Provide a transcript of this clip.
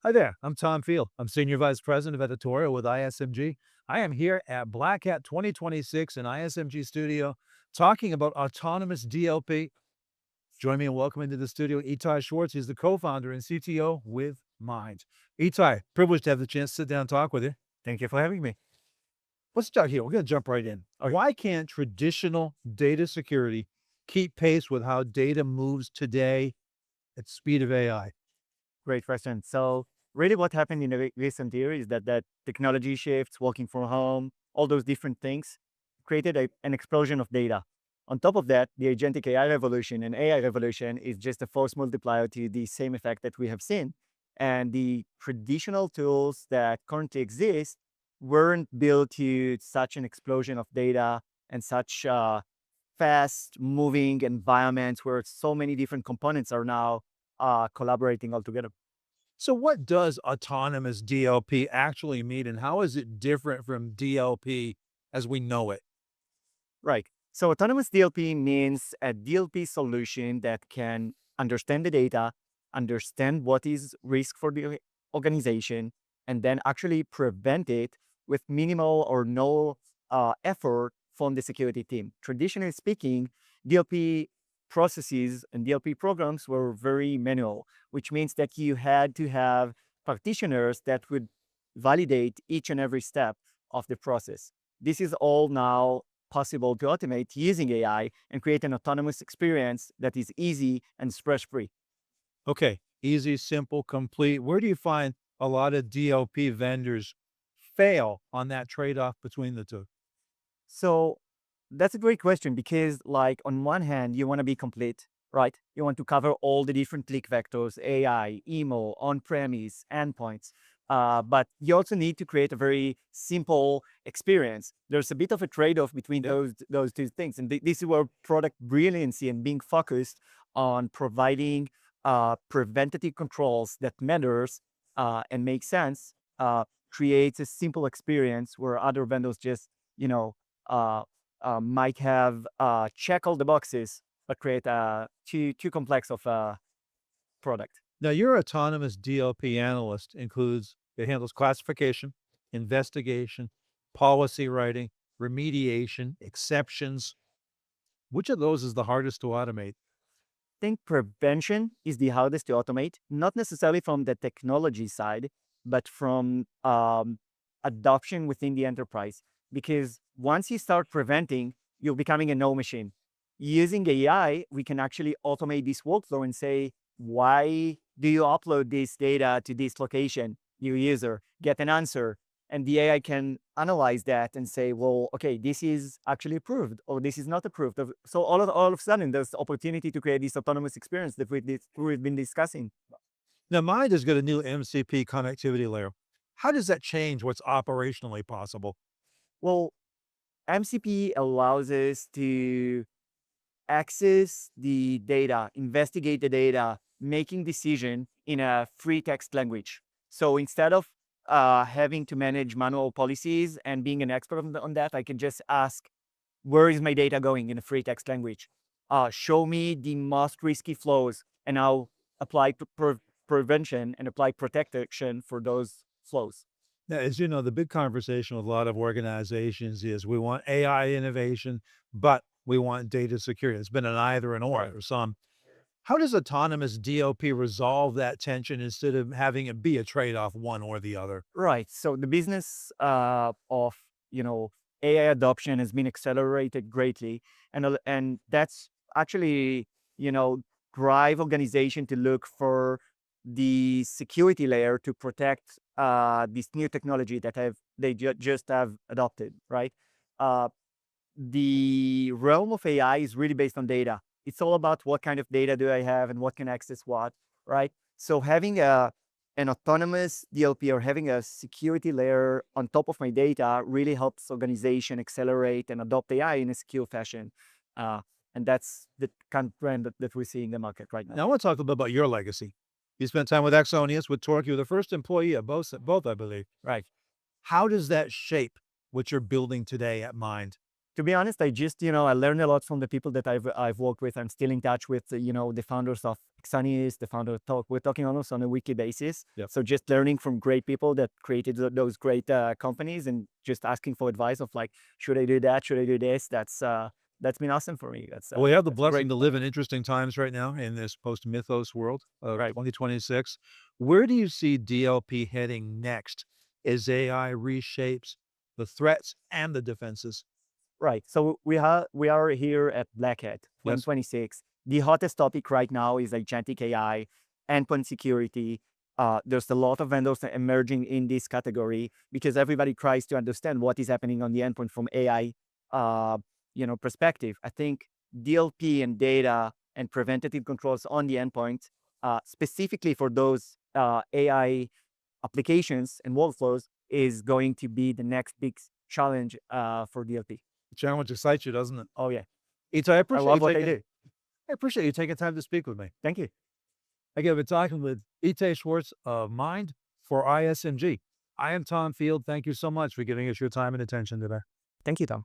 Hi there, I'm Tom Field. I'm Senior Vice President of Editorial with ISMG. I am here at Black Hat 2026 in ISMG Studio talking about autonomous DLP. Join me in welcoming to the studio Itai Schwartz. He's the co-founder and CTO with Mind. Itai, privileged to have the chance to sit down and talk with you. Thank you for having me. Let's start here. We're going to jump right in. Okay, Why can't traditional data security keep pace with how data moves today at speed of AI? great question. So, really, what happened in the recent year is that technology shifts, working from home, all those different things created an explosion of data. On top of that, the agentic AI revolution and AI revolution is just a force multiplier to the same effect that we have seen. And the traditional tools that currently exist weren't built to such an explosion of data and such fast moving environments where so many different components are now collaborating all together. So, what does autonomous DLP actually mean, and how is it different from DLP as we know it? Right. So autonomous DLP means a DLP solution that can understand the data, understand what is risk for the organization, and then actually prevent it with minimal or no effort from the security team. Traditionally speaking, DLP processes and DLP programs were very manual, which means that you had to have practitioners that would validate each and every step of the process. This is all now possible to automate using AI and create an autonomous experience that is easy and stress free. Okay, easy, simple, complete. Where do you find a lot of DLP vendors fail on that trade off between the two? So that's a great question because, like, on one hand, you want to be complete, right? You want to cover all the different click vectors, AI, emo, on premise, endpoints. But you also need to create a very simple experience. There's a bit of a trade off between Yep. those two things. And this is where product brilliancy and being focused on providing preventative controls that matters and make sense creates a simple experience where other vendors just, you know, uh, might have check all the boxes, but create too complex of a product. Now, your autonomous DLP analyst includes, it handles classification, investigation, policy writing, remediation, exceptions. Which of those is the hardest to automate? Think prevention is the hardest to automate, not necessarily from the technology side, but from adoption within the enterprise. Because once you start preventing, you're becoming a no machine. Using AI, we can actually automate this workflow and say, why do you upload this data to this location, your user? Get an answer. And the AI can analyze that and say, well, okay, this is actually approved or this is not approved. So all of a sudden, there's opportunity to create this autonomous experience that we've been discussing. Now, mine has got a new MCP connectivity layer. How does that change what's operationally possible? Well, MCP allows us to access the data, investigate the data, making decision in a free text language. So instead of having to manage manual policies and being an expert on that, I can just ask, where is my data going in a free text language? Show me the most risky flows, and I'll apply prevention and apply protection for those flows. Now, as you know, the big conversation with a lot of organizations is we want AI innovation, but we want data security. It's been an either and or Right. for some. How does autonomous DLP resolve that tension instead of having it be a trade off, one or the other? Right. So the business of AI adoption has been accelerated greatly, and that's actually you know drive organization to look for the security layer to protect this new technology that just have adopted. Right. Uh, the realm of AI is really based on data. It's all about what kind of data do I have and what can access what, right? So having an autonomous DLP or having a security layer on top of my data really helps organization accelerate and adopt AI in a secure fashion. Uh, and that's the kind of trend that we see in the market right now. Now, I want to talk a little bit about your legacy. You spent time with Exonius, with Torque. You were the first employee of both, I believe. Right. How does that shape what you're building today at Mind? To be honest, I just, I learned a lot from the people that I've worked with. I'm still in touch with, the founders of Sunny is the founder of Talk. We're talking almost on a weekly basis. Yep. So just learning from great people that created those great companies and just asking for advice of like, should I do that? Should I do this? That's been awesome for me. Well, we have the That's great. blessing to live in interesting times right now in this post-mythos world of Right. 2026. Where do you see DLP heading next as AI reshapes the threats and the defenses? Right. So we are here at Black Hat Yes. 2026. The hottest topic right now is agentic AI, endpoint security. There's a lot of vendors emerging in this category because everybody tries to understand what is happening on the endpoint from AI, uh, perspective. I think DLP and data and preventative controls on the endpoint, specifically for those AI applications and workflows, is going to be the next big challenge for DLP. Challenge excites you, doesn't it? Oh yeah, Itai, I I appreciate you love what they taking do. I appreciate you taking time to speak with me. Thank you. Again, I've been talking with Itai Schwartz of Mind for ISMG. I am Tom Field. Thank you so much for giving us your time and attention today. Thank you, Tom.